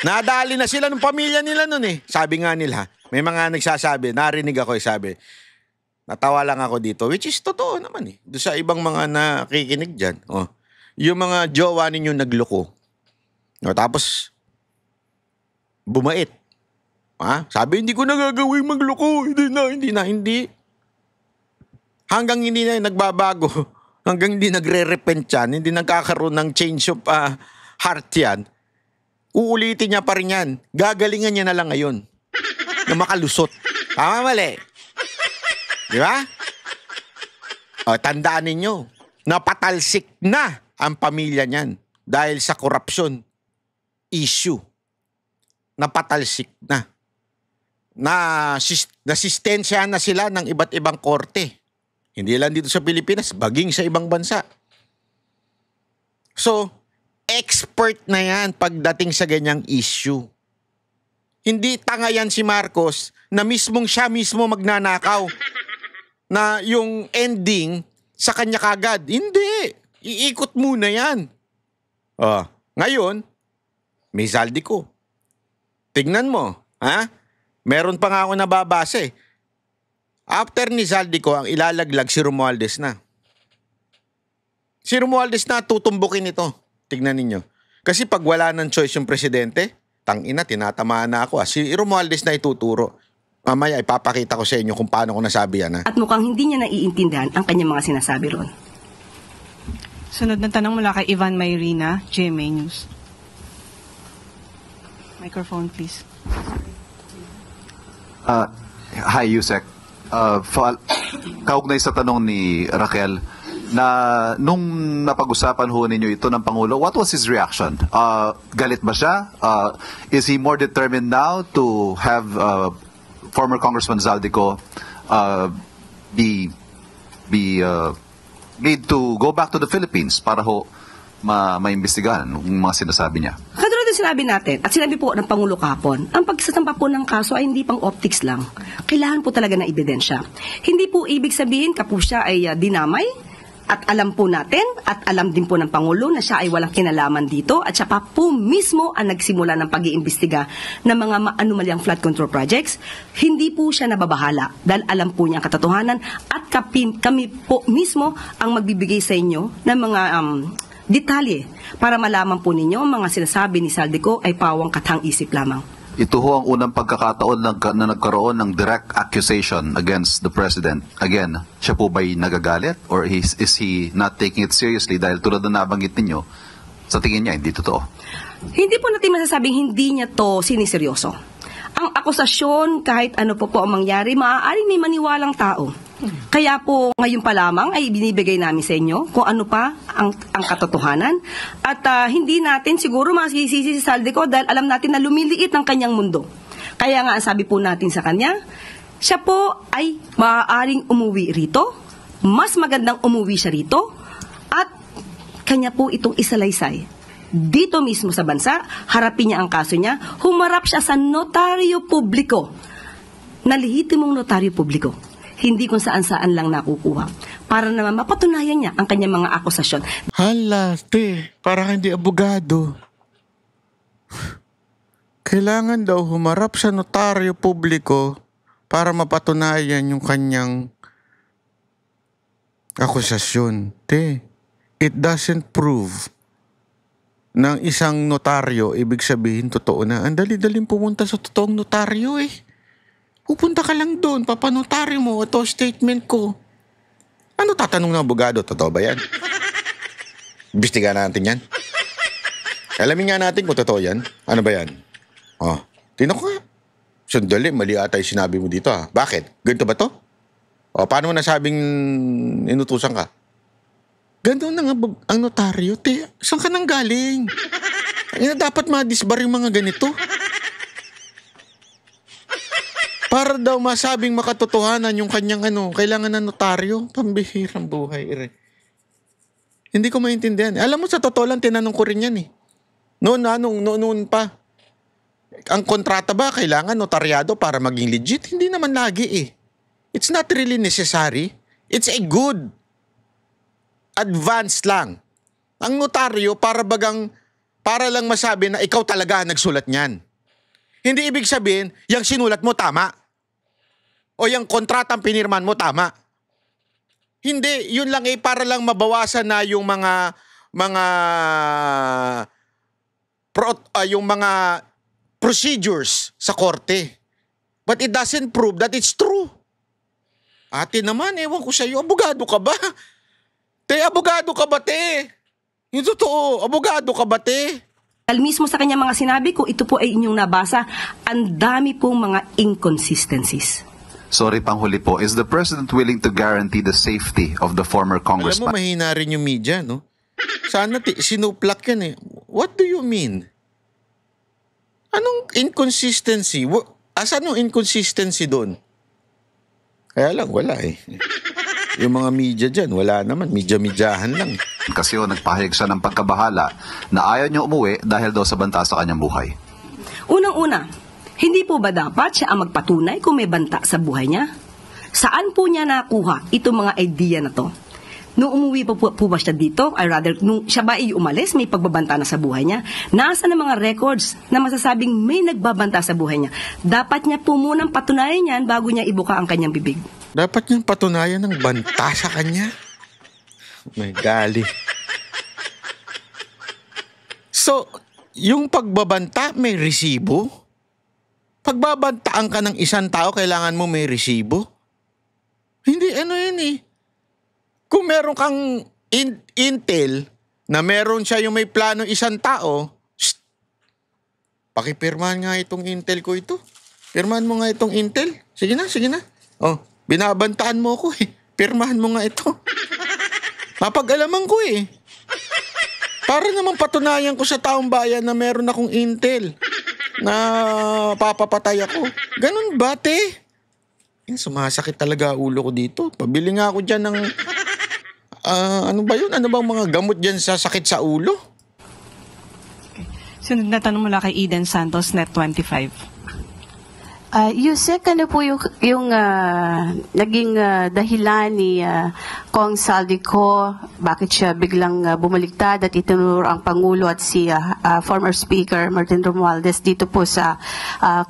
Nadali na sila ng pamilya nila nun eh. Sabi nga nila, may mga nagsasabi, narinig ako sabi, natawa lang ako dito, which is totoo naman eh. Doon sa ibang mga nakikinig dyan. Yung mga jowa ninyo nagloko. Tapos, bumait. Sabi, hindi ko nagagawing magloko. Hindi. Hanggang hindi na nagbabago, hanggang hindi nagre-repent yan, hindi nagkakaroon ng change of heart yan, uulitin niya pa rin yan. Gagalingan niya na lang ngayon na makalusot. Tama, mali. Di ba? Tandaan ninyo, napatalsik na ang pamilya niyan dahil sa korupsyon issue. Napatalsik na. Nasistensya na sila ng iba't ibang korte. Hindi lang dito sa Pilipinas, baging sa ibang bansa. So, expert na yan pagdating sa ganyang issue. Hindi tanga yan si Marcos na siya mismo magnanakaw na yung ending sa kanya kagad. Hindi. Iikot muna yan. Ngayon, may Zaldico. Tignan mo. Meron pa nga ako nababase. After ni Zaldico, ang ilalaglag si Romualdez na. Si Romualdez na tutumbukin ito. Tignan ninyo. Kasi pag wala ng choice yung presidente, tangina, tinatamaan na ako. Si Romualdez na ituturo. Mamaya ipapakita ko sa inyo kung paano ko nasabi yan. At mukhang hindi niya naiintindihan ang kanyang mga sinasabi ron. Sunod na tanong mula kay Ivan Mayrina, GMA News. Microphone, please. Hi, Yusek. Kaugnay sa tanong ni Raquel, na nung napag-usapan ho ninyo ito ng Pangulo, what was his reaction? Galit ba siya? Is he more determined now to have former Congressman Zaldico need to go back to the Philippines para ho maimbestigahan yung mga sinasabi niya? Katulad ng sinabi natin, at sinabi po ng Pangulo kahapon, ang pagsasampa po ng kaso ay hindi pang optics lang. Kailangan po talaga ng ebidensya. Hindi po ibig sabihin kapag siya ay dinamay, at alam po natin, at alam din po ng Pangulo na siya ay walang kinalaman dito, at siya pa po mismo ang nagsimula ng pag-iimbestiga ng mga anomalyang flood control projects. Hindi po siya nababahala dahil alam po niya ang katotohanan, at kami po mismo ang magbibigay sa inyo ng mga detalye para malaman po ninyo ang mga sinasabi ni Zaldico ay pawang katang-isip lamang. Ito ho ang unang pagkakataon na nagkaroon ng direct accusation against the President. Again, siya po ba'y nagagalit? Or is he not taking it seriously dahil tulad na nabanggit ninyo, sa tingin niya hindi totoo? Hindi po natin masasabing hindi niya to siniseryoso. Ang akusasyon, kahit ano po ang mangyari, maaaring may maniwalang tao. Kaya po ngayon pa lamang ay binibigay namin sa inyo kung ano pa ang katotohanan. At hindi natin siguro masisisi si Zaldico dahil alam natin na lumiliit ang kanyang mundo. Kaya nga ang sabi po natin sa kanya, siya po ay maaaring umuwi rito, mas magandang umuwi siya rito, at kanya po itong isalaysay. Dito mismo sa bansa, harapin niya ang kaso niya, humarap siya sa notaryo publiko, na lehitimong notaryo publiko. Hindi kung saan-saan lang nakukuha. Para naman mapatunayan niya ang kanyang mga akusasyon. Hala, parang hindi abogado. Kailangan daw humarap sa notaryo publiko para mapatunayan yung kanyang akusasyon. It doesn't prove ng isang notaryo, ibig sabihin totoo na. Ang dali-daling pumunta sa totoong notaryo Pupunta ka lang doon, papanotaryo mo, ito statement ko. Ano tatanong ng abogado? Totoo ba yan? Imbestigahan natin yan. Alamin nga natin kung totoo yan. Ano ba yan? Oh, tingnan ko nga. Sandali, mali ata yung sinabi mo dito ha. Bakit? Ganito ba to? O, paano mo nasabing inutusan ka? Ganito na nga ang notaryo. Te, saan ka nang galing? Dapat ma-disbar yung mga ganito. Para daw masabing makatotohanan yung kanyang kailangan ng notaryo. Pambihirang buhay. Hindi ko maintindihan. Alam mo, sa totoo lang, tinanong ko rin yan eh. Noon pa. Ang kontrata ba kailangan notaryado para maging legit? Hindi naman lagi eh. It's not really necessary. It's a good advance lang. Ang notaryo para lang masabi na ikaw talaga nagsulat niyan. Hindi ibig sabihin, yung sinulat mo tama. O yung kontratang pinirman mo tama. Hindi, yun lang para lang mabawasan na yung yung mga procedures sa korte. But it doesn't prove that it's true. Ate naman, ewan ko sa'yo, abogado ka ba? Te, abogado ka ba, te? Yung totoo, abogado ka ba, te? Dahil mismo sa kanya mga sinabi ko, ito po ay inyong nabasa, ang dami pong mga inconsistencies. Sorry, panghuli po. Is the President willing to guarantee the safety of the former Alam mo, congressman? mahina rin yung media, no? Sana sinuplak yan eh. What do you mean? Anong inconsistency? Asan yung inconsistency doon? Kaya lang, wala eh. Yung mga media dyan, wala naman. Media-medyahan lang. Kasi nagpahayag siya ng pagkabahala na ayaw niya umuwi dahil daw sa banta sa kanyang buhay. Unang-una, hindi po ba dapat siya ang magpatunay kung may banta sa buhay niya? Saan po niya nakuha itong mga idea na to? Nung umuwi po ba siya dito, or rather, nung siya ba ay umalis, may pagbabanta na sa buhay niya? Nasa na mga records na masasabing may nagbabanta sa buhay niya? Dapat niya po munang patunayan yan bago niya ibuka ang kanyang bibig. Dapat niyang patunayan ng banta sa kanya. May gali. So, yung pagbabanta, may resibo? Pagbabantaan ka ng isang tao, kailangan mo may resibo? Hindi, yan eh. Kung meron kang intel na meron siya yung may plano isang tao, pakipirmahan nga itong intel ko ito. Pirmahan mo nga itong intel. Sige na. Oh, binabantaan mo ko eh. Pirmahan mo nga ito. Mapag-alaman ko eh. Para naman patunayan ko sa taong bayan na meron akong intel na papapatay ako. Ganun ba, te? Sumasakit talaga ulo ko dito. Pabili nga ako dyan ng ano ba yun? Ano bang mga gamot dyan sa sakit sa ulo? Okay. Sunod na tanong mula kay Eden Santos, Net 25. Yusek, ano po yung naging dahilan ni Kong Saldico, bakit siya biglang bumaliktad at itinuro ang Pangulo at si former Speaker Martin Romualdez dito po sa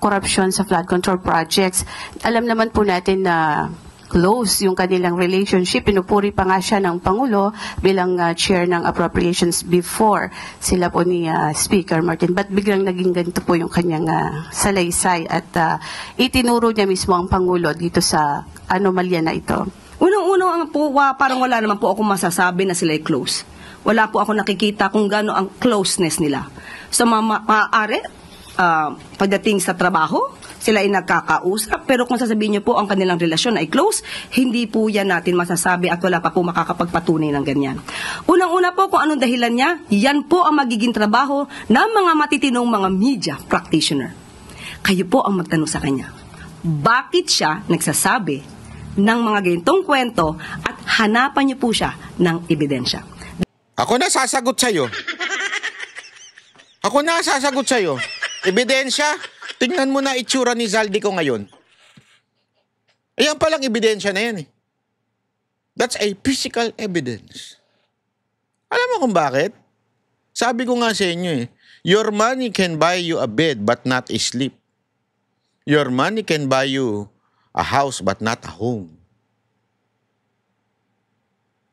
corruption sa flood control projects? Alam naman po natin na close yung kanilang relationship. Pinupuri pa nga siya ng Pangulo bilang chair ng appropriations before sila po ni Speaker Martin. But biglang naging ganito po yung kanyang salaysay at itinuro niya mismo ang Pangulo dito sa anomalya na ito. Unang-unang po, parang wala naman po ako masasabi na sila ay close. Wala po ako nakikita kung gaano ang closeness nila. So maaari, pagdating sa trabaho, sila ay nagkakausap, pero kung sasabihin niyo po ang kanilang relasyon ay close, hindi po yan natin masasabi at wala pa po makakapagpatunay ng ganyan. Unang-una po kung anong dahilan niya, yan po ang magiging trabaho ng mga matitinong mga media practitioner. Kayo po ang magtanong sa kanya. Bakit siya nagsasabi ng mga ganitong kwento at hanapan niyo po siya ng ebidensya? Ako na sasagot sa'yo. Ebidensya? Tingnan mo na itsura ni Zaldico ngayon. Ayan palang ebidensya na yan eh. That's a physical evidence. Alam mo kung bakit? Sabi ko nga sa inyo eh, your money can buy you a bed but not a sleep. Your money can buy you a house but not a home.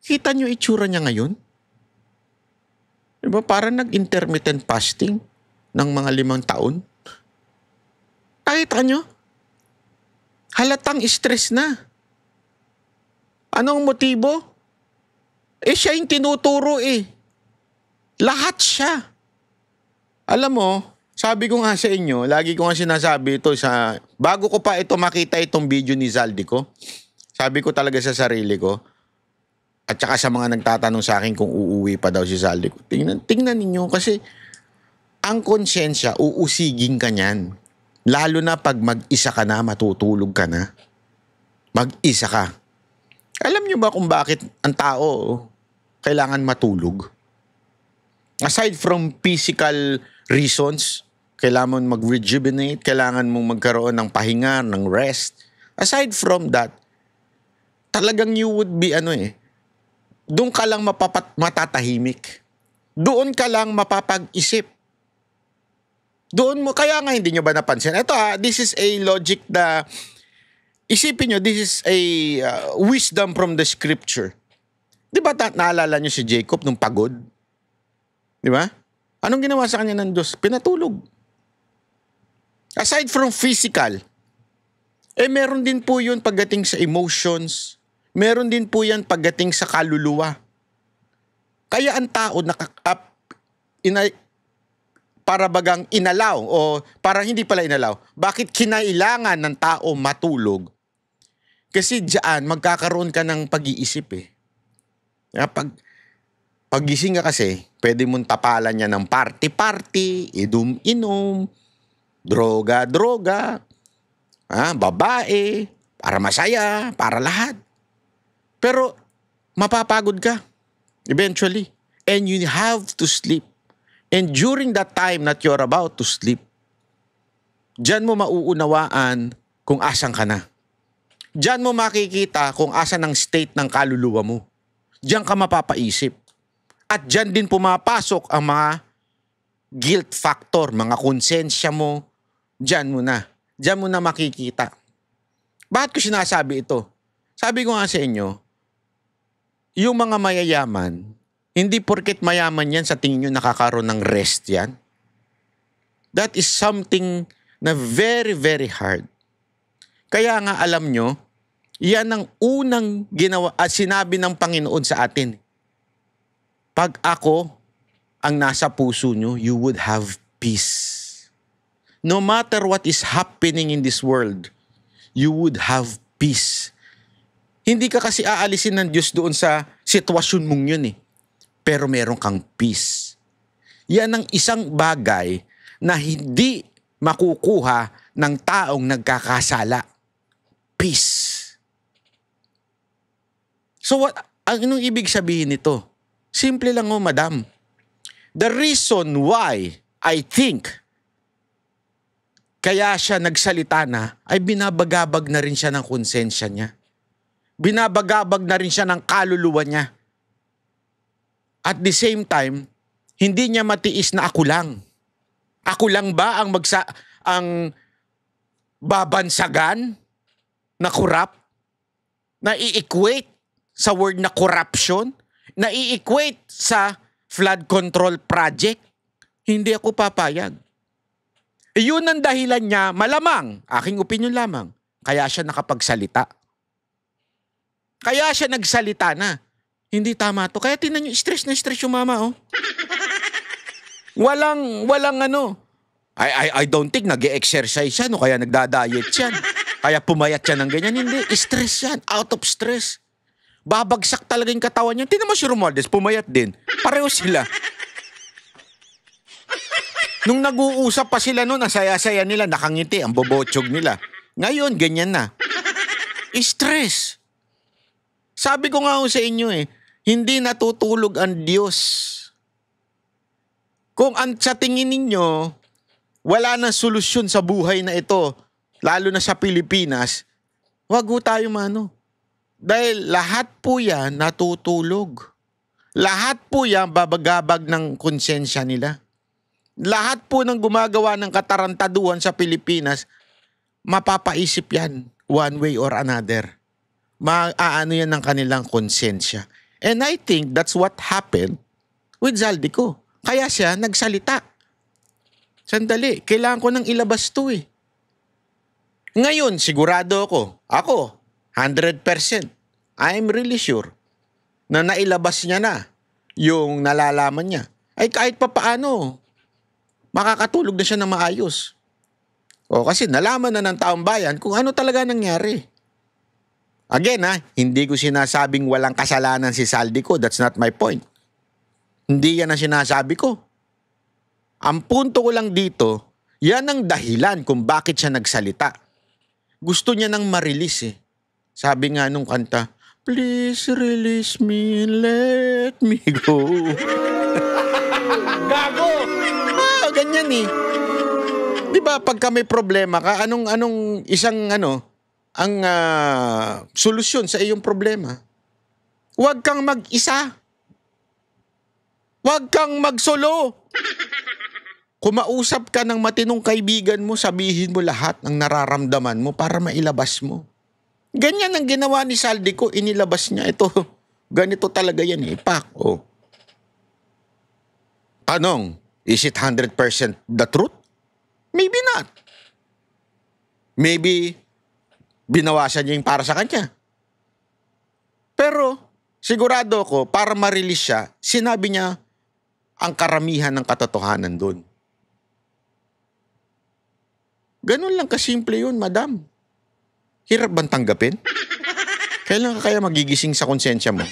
Kita nyo itsura niya ngayon? Diba parang nag-intermittent fasting ng mga 5 taon? Nakita nyo? Halatang stress na. Anong motibo? Siya yung tinuturo eh. Lahat siya. Alam mo, sabi ko nga sa inyo, lagi ko nga sinasabi ito bago ko pa ito makita itong video ni Zaldico, sabi ko talaga sa sarili ko, at saka sa mga nagtatanong sa akin kung uuwi pa daw si Zaldico, tingnan ninyo kasi ang konsensya, uusigin ka niyan. Lalo na pag mag-isa ka na, matutulog ka na. Mag-isa ka. Alam niyo ba kung bakit ang tao kailangan matulog? Aside from physical reasons, kailangan mong mag-rejuvenate, kailangan mong magkaroon ng pahinga, ng rest. Aside from that, talagang you would be doon ka lang matatahimik. Doon ka lang mapapag-isip. Kaya nga hindi nyo ba napansin? Ito this is a logic na, isipin nyo, this is a wisdom from the scripture. Di ba naalala nyo si Jacob nung pagod? Di ba? Anong ginawa sa kanya ng Diyos? Pinatulog. Aside from physical, meron din po yun pagdating sa emotions. Meron din po yan pagdating sa kaluluwa. Kaya ang tao para bagang inalaw o para hindi pala inalaw. Bakit kinailangan ng tao matulog? Kasi diyan magkakaroon ka ng pag-iisip Paggising ka kasi, pwede mong tapalan niya ng party-party, inom-inom, droga-droga, babae, para masaya, para lahat. Pero mapapagod ka eventually. And you have to sleep. And during that time that you're about to sleep, diyan mo mauunawaan kung asan ka na. Diyan mo makikita kung asan ang state ng kaluluwa mo. Diyan ka mapapaisip. At diyan din pumapasok ang mga guilt factor, mga konsensya mo. Diyan mo na makikita. Bakit ko sinasabi ito? Sabi ko nga sa inyo, yung mga mayayaman, hindi porket mayaman yan sa tingin nyo nakakaroon ng rest yan. That is something na very, very hard. Kaya nga alam nyo, yan ang unang ginawa at sinabi ng Panginoon sa atin. Pag ako ang nasa puso nyo, you would have peace. No matter what is happening in this world, you would have peace. Hindi ka kasi aalisin ng Diyos doon sa sitwasyon mong yun Pero meron kang peace. Yan ang isang bagay na hindi makukuha ng taong nagkakasala. Peace. So anong ibig sabihin nito? Simple lang madam. The reason why I think kaya siya nagsalita na ay binabagabag na rin siya ng konsensya niya. Binabagabag na rin siya ng kaluluwa niya. At the same time, hindi niya matiis na ako lang. Ako lang ba ang babansagan na corrupt? Na i-equate sa word na corruption? Na i-equate sa flood control project? Hindi ako papayag. Yun ang dahilan niya, malamang, aking opinion lamang, kaya siya nakapagsalita. Kaya siya nagsalita na. Hindi tama to. Kaya tingnan nyo, stress na stress yung mama, Walang I don't think nag-e-exercise siya, kaya nagda-diet siya. Kaya pumayat siya ng ganyan. Hindi, stress yan. Out of stress. Babagsak talaga yung katawan niya. Tingnan mo si Romualdez, pumayat din. Pareho sila. Nung nag-uusap pa sila noon, nasaya-saya nila, nakangiti, ang bobotsog nila. Ngayon, ganyan na. Stress. Sabi ko nga sa inyo hindi natutulog ang Diyos. Kung sa tingin ninyo, wala na solusyon sa buhay na ito, lalo na sa Pilipinas, wag ho tayo Dahil lahat po yan natutulog. Lahat po yan babagabag ng konsensya nila. Lahat po ng gumagawa ng katarantaduhan sa Pilipinas, mapapaisip yan one way or another. Maaano yan ng kanilang konsensya. And I think that's what happened with Zaldico. Kaya siya nagsalita. Sandali, kailangan ko nang ilabas to Ngayon, sigurado ako, 100%, I'm really sure na nailabas niya na yung nalalaman niya. ay kahit pa paano, makakatulog na siya ng maayos. O kasi nalaman na ng taong bayan kung ano talaga nangyari. Again hindi ko sinasabing walang kasalanan si Saldico. That's not my point. Hindi yan ang sinasabi ko. Ang punto ko lang dito, yan ang dahilan kung bakit siya nagsalita. Gusto niya nang ma-release Sabi nga nung kanta, please release me, let me go. Gago! Ganyan Diba pagka may problema ka, anong isang ang solusyon sa iyong problema? Huwag kang mag-isa. Huwag kang mag-solo. Kumausap ka ng matinong kaibigan mo, sabihin mo lahat ng nararamdaman mo para mailabas mo. Ganyan ang ginawa ni Saldico, inilabas niya. Ito, ganito talaga yan Pak. Tanong, is it 100% the truth? Maybe not. Maybe, binawasan niya yung para sa kanya. Pero, sigurado ko, para ma-release siya, sinabi niya ang karamihan ng katotohanan doon. Ganun lang kasimple yun, madam. Hirap bang tanggapin? Kailan ka kaya magigising sa konsensya mo?